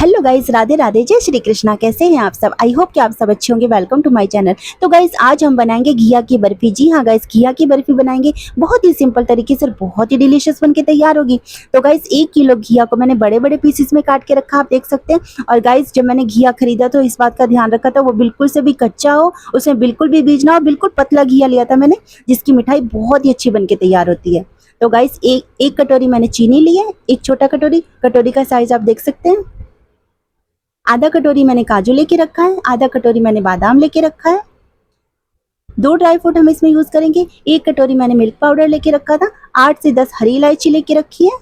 Hello guys, Radhe Radhe, जय श्री कृष्णा। कैसे हैं आप सब? आई होप कि आप सब अच्छे होंगे। Welcome to my channel. तो गाइस, आज हम बनाएंगे घिया की बर्फी। जी हाँ गाइस, घिया की बर्फी बनाएंगे बहुत ही सिंपल तरीके से, बहुत ही डिलीशियस बन के तैयार होगी। तो गाइस, 1 किलो घिया को मैंने बड़े बड़े पीसेस में काट के रखा, आप देख सकते हैं। और गाइस, जब मैंने घिया खरीदा तो इस बात का ध्यान रखा था वो बिल्कुल से भी कच्चा हो, उसमें बिल्कुल भी बीज ना हो। बिल्कुल पतला घिया लिया था मैंने, जिसकी मिठाई बहुत ही अच्छी बन के तैयार होती है। तो गाइस, एक कटोरी मैंने चीनी ली है, एक छोटा कटोरी का साइज आप देख सकते हैं। आधा कटोरी मैंने काजू लेके रखा है, आधा कटोरी मैंने बादाम लेके रखा है। 2 ड्राई फ्रूट हम इसमें यूज करेंगे। 1 कटोरी मैंने मिल्क पाउडर लेके रखा था। 8 से 10 हरी इलायची लेके रखी है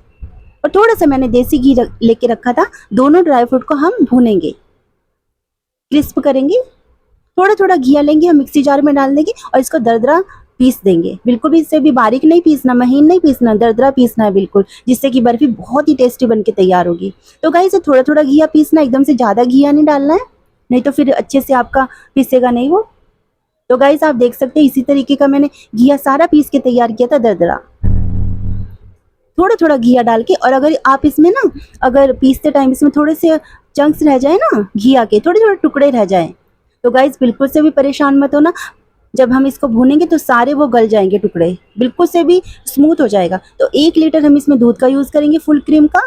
और थोड़ा सा मैंने देसी घी लेके रखा था। दोनों ड्राई फ्रूट को हम भूनेंगे, क्रिस्प करेंगे। थोड़ा थोड़ा घिया लेंगे, हम मिक्सी जार में डाल देंगे और इसको दरदरा पीस देंगे। बिल्कुल भी इससे भी बारीक नहीं पीसना, महीन नहीं पीसना, दरदरा पीसना है बिल्कुल, जिससे कि बर्फी बहुत ही टेस्टी बन के तैयार होगी। तो गाइस, थोड़ा थोड़ा घिया पीसना, एकदम से ज़्यादा घिया नहीं डालना है, नहीं तो फिर अच्छे से आपका पीसेगा नहीं वो। तो गाइस, आप देख सकते हैं इसी तरीके का मैंने घिया सारा पीस के तैयार किया था, दरदरा। थोड़ा थोड़ा घिया डाल के, और अगर आप इसमें ना, अगर पीसते टाइम इसमें थोड़े से चंक्स रह जाए ना घिया के, थोड़े थोड़े टुकड़े रह जाए, तो गाइस बिल्कुल से भी परेशान मत होना। जब हम इसको भूनेंगे तो सारे वो गल जाएंगे, टुकड़े बिल्कुल से भी स्मूथ हो जाएगा। तो 1 लीटर हम इसमें दूध का यूज़ करेंगे, फुल क्रीम का।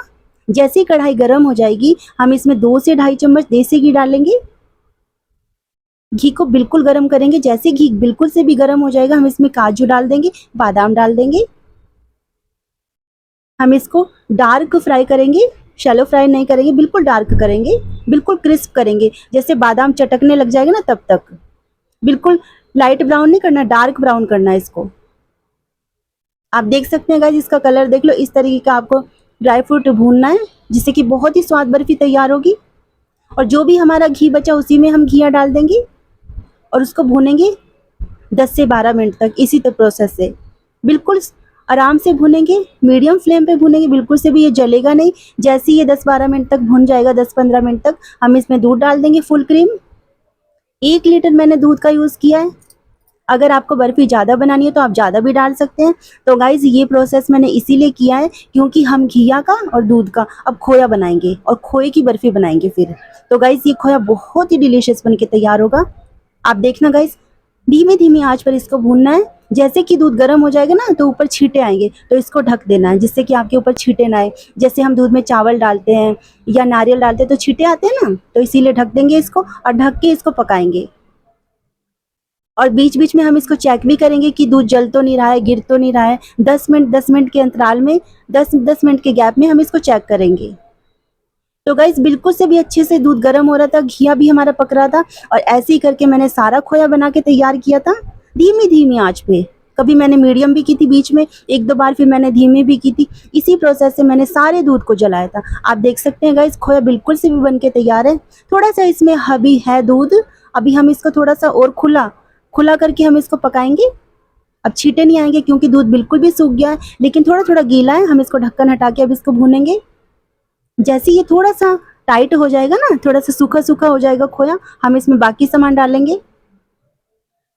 जैसे ही कढ़ाई गर्म हो जाएगी, हम इसमें 2 से ढाई चम्मच देसी घी डालेंगे। घी को बिल्कुल गर्म करेंगे। जैसे घी बिल्कुल से भी गर्म हो जाएगा, हम इसमें काजू डाल देंगे, बादाम डाल देंगे। हम इसको डार्क फ्राई करेंगे, शैलो फ्राई नहीं करेंगे, बिल्कुल डार्क करेंगे, बिल्कुल क्रिस्प करेंगे। जैसे बादाम चटकने लग जाएगा ना, तब तक। बिल्कुल लाइट ब्राउन नहीं करना, डार्क ब्राउन करना है इसको। आप देख सकते हैं गाइस, इसका कलर देख लो। इस तरीके का आपको ड्राई फ्रूट भूनना है, जिससे कि बहुत ही स्वाद बर्फी तैयार होगी। और जो भी हमारा घी बचा उसी में हम घिया डाल देंगे और उसको भूनेंगे 10 से 12 मिनट तक, इसी तो प्रोसेस से बिल्कुल आराम से भूनेंगे। मीडियम फ्लेम पे भूनेंगे, बिल्कुल से भी ये जलेगा नहीं। जैसे ये 10-12 मिनट तक भून जाएगा, 10-15 मिनट तक, हम इसमें दूध डाल देंगे, फुल क्रीम। 1 लीटर मैंने दूध का यूज़ किया है। अगर आपको बर्फ़ी ज़्यादा बनानी है तो आप ज़्यादा भी डाल सकते हैं। तो गाइज़, ये प्रोसेस मैंने इसीलिए किया है क्योंकि हम घिया का और दूध का अब खोया बनाएंगे और खोए की बर्फ़ी बनाएंगे फिर। तो गाइज़, ये खोया बहुत ही डिलीशियस बन के तैयार होगा। आप देखना गाइज़, धीमी धीमी आंच पर इसको भूनना है। जैसे कि दूध गर्म हो जाएगा ना, तो ऊपर छींटे आएंगे, तो इसको ढक देना है, जिससे कि आपके ऊपर छींटे ना आए। जैसे हम दूध में चावल डालते हैं या नारियल डालते हैं तो छींटे आते हैं ना, तो इसीलिए ढक देंगे इसको और ढक के इसको पकाएंगे। और बीच बीच में हम इसको चेक भी करेंगे कि दूध जल तो नहीं रहा है, गिर तो नहीं रहा है। 10 मिनट के अंतराल में, 10 मिनट के गैप में हम इसको चेक करेंगे। तो गाइस, बिल्कुल से भी अच्छे से दूध गर्म हो रहा था, घिया भी हमारा पक रहा था। और ऐसे ही करके मैंने सारा खोया बना के तैयार किया था, धीमी धीमी आंच पे। कभी मैंने मीडियम भी की थी बीच में 1-2 बार, फिर मैंने धीमी भी की थी। इसी प्रोसेस से मैंने सारे दूध को जलाया था। आप देख सकते हैं गाइस, खोया बिल्कुल से भी बन के तैयार है। थोड़ा सा इसमें अभी है दूध, अभी हम इसको थोड़ा सा और खुला खुला करके हम इसको पकाएंगे। अब छींटे नहीं आएंगे क्योंकि दूध बिल्कुल भी सूख गया है, लेकिन थोड़ा थोड़ा गीला है। हम इसको ढक्कन हटा के अब इसको भूनेंगे। जैसे ये थोड़ा सा टाइट हो जाएगा ना, थोड़ा सा सूखा सूखा हो जाएगा खोया, हम इसमें बाकी सामान डालेंगे।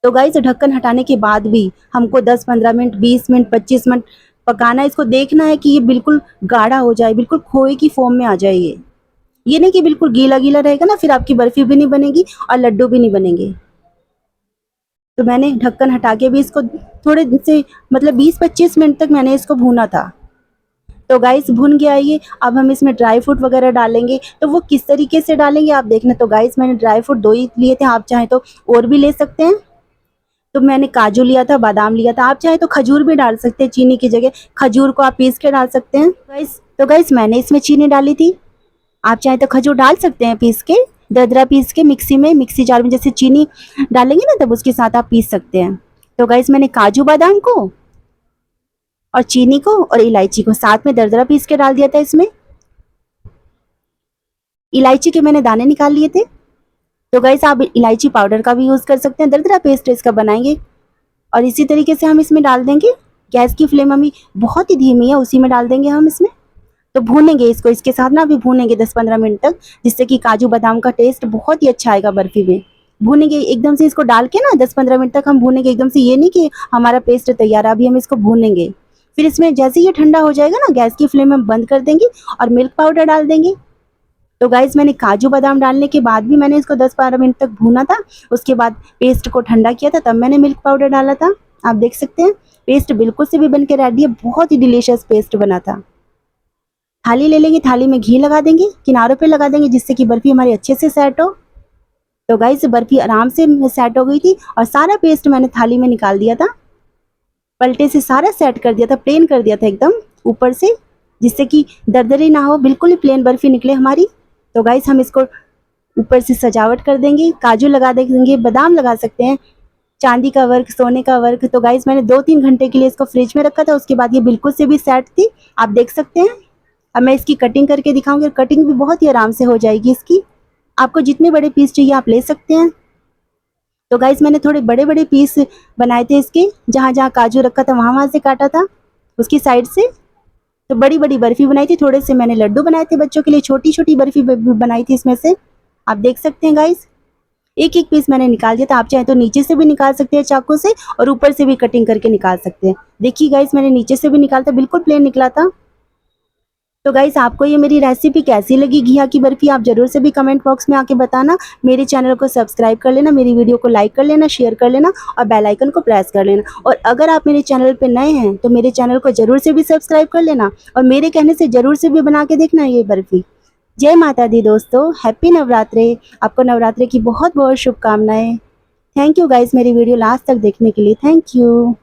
तो गाइस, ढक्कन हटाने के बाद भी हमको 10-15 मिनट, 20 मिनट, 25 मिनट पकाना है। इसको देखना है कि ये बिल्कुल गाढ़ा हो जाए, बिल्कुल खोए की फॉर्म में आ जाए। ये नहीं कि बिल्कुल गीला गीला रहेगा ना, फिर आपकी बर्फी भी नहीं बनेगी और लड्डू भी नहीं बनेंगे। तो मैंने ढक्कन हटा के भी इसको थोड़े से, मतलब 20-25 मिनट तक मैंने इसको भूना था। तो गाइस, भुन गया ये। अब हम इसमें ड्राई फ्रूट वगैरह डालेंगे, तो वो किस तरीके से डालेंगे आप देखना। तो गाइस, मैंने ड्राई फ्रूट 2 ही लिए थे, आप चाहें तो और भी ले सकते हैं। तो मैंने काजू लिया था, बादाम लिया था, आप चाहे तो खजूर भी डाल सकते हैं। चीनी की जगह खजूर को आप पीस के डाल सकते हैं। तो गाइस, मैंने इसमें चीनी डाली थी, आप चाहे तो खजूर डाल सकते हैं पीस के, दरदरा पीस के मिक्सी जार में। जैसे चीनी डालेंगे ना, तब उसके साथ आप पीस सकते हैं। तो गाइस, मैंने काजू बादाम को और चीनी को और इलायची को साथ में दरदरा पीस के डाल दिया था इसमें। इलायची के मैंने दाने निकाल लिए थे। तो गाइस, आप इलायची पाउडर का भी यूज़ कर सकते हैं। दरदरा पेस्ट इसका बनाएंगे और इसी तरीके से हम इसमें डाल देंगे। गैस की फ्लेम हमें बहुत ही धीमी है, उसी में डाल देंगे हम इसमें। तो भूनेंगे इसको, इसके साथ ना भी भूनेंगे 10-15 मिनट तक, जिससे कि काजू बादाम का टेस्ट बहुत ही अच्छा आएगा बर्फी में। भूनेंगे एकदम से, इसको डाल के ना 10-15 मिनट तक हम भूनेंगे एकदम से। ये नहीं कि हमारा पेस्ट तैयार है, अभी हम इसको भूनेंगे। फिर इसमें जैसे ये ठंडा हो जाएगा ना, गैस की फ्लेम हम बंद कर देंगे और मिल्क पाउडर डाल देंगे। तो गाइस मैंने काजू बादाम डालने के बाद भी मैंने इसको 10-12 मिनट तक भूना था। उसके बाद पेस्ट को ठंडा किया था, तब मैंने मिल्क पाउडर डाला था। आप देख सकते हैं पेस्ट बिल्कुल से भी बन के रेडी है, बहुत ही डिलीशियस पेस्ट बना था। थाली ले लेंगे, थाली में घी लगा देंगे, किनारों पे लगा देंगे जिससे कि बर्फी हमारी अच्छे से सेट हो। तो गाइस बर्फी आराम से सेट हो गई थी और सारा पेस्ट मैंने थाली में निकाल दिया था। पलटे से सारा सेट कर दिया था, प्लेन कर दिया था एकदम ऊपर से, जिससे कि दरदरी ना हो, बिल्कुल ही प्लेन बर्फी निकले हमारी। तो गाइस हम इसको ऊपर से सजावट कर देंगे, काजू लगा देंगे, बादाम लगा सकते हैं, चांदी का वर्क, सोने का वर्क। तो गाइस मैंने 2-3 घंटे के लिए इसको फ्रिज में रखा था, उसके बाद ये बिल्कुल से भी सेट थी, आप देख सकते हैं। अब मैं इसकी कटिंग करके दिखाऊंगी और कटिंग भी बहुत ही आराम से हो जाएगी इसकी। आपको जितने बड़े पीस चाहिए आप ले सकते हैं। तो गाइस मैंने थोड़े बड़े बड़े पीस बनाए थे इसके, जहाँ जहाँ काजू रखा था वहाँ वहाँ से काटा था उसकी साइड से। तो बड़ी बड़ी बर्फी बनाई थी, थोड़े से मैंने लड्डू बनाए थे बच्चों के लिए, छोटी छोटी बर्फी बनाई थी इसमें से, आप देख सकते हैं गाइस। एक एक पीस मैंने निकाल दिया था, आप चाहे तो नीचे से भी निकाल सकते हैं चाकू से और ऊपर से भी कटिंग करके निकाल सकते हैं। देखिए गाइस मैंने नीचे से भी निकाला था, बिल्कुल प्लेन निकला था। तो गाइस आपको ये मेरी रेसिपी कैसी लगी घिया की बर्फी, आप जरूर से भी कमेंट बॉक्स में आके बताना। मेरे चैनल को सब्सक्राइब कर लेना, मेरी वीडियो को लाइक कर लेना, शेयर कर लेना और बेल आइकन को प्रेस कर लेना। और अगर आप मेरे चैनल पे नए हैं तो मेरे चैनल को जरूर से भी सब्सक्राइब कर लेना और मेरे कहने से जरूर से भी बना के देखना ये बर्फी। जय माता दी दोस्तों, हैप्पी नवरात्रे। आपको नवरात्रे की बहुत बहुत शुभकामनाएं। थैंक यू गाइस मेरी वीडियो लास्ट तक देखने के लिए, थैंक यू।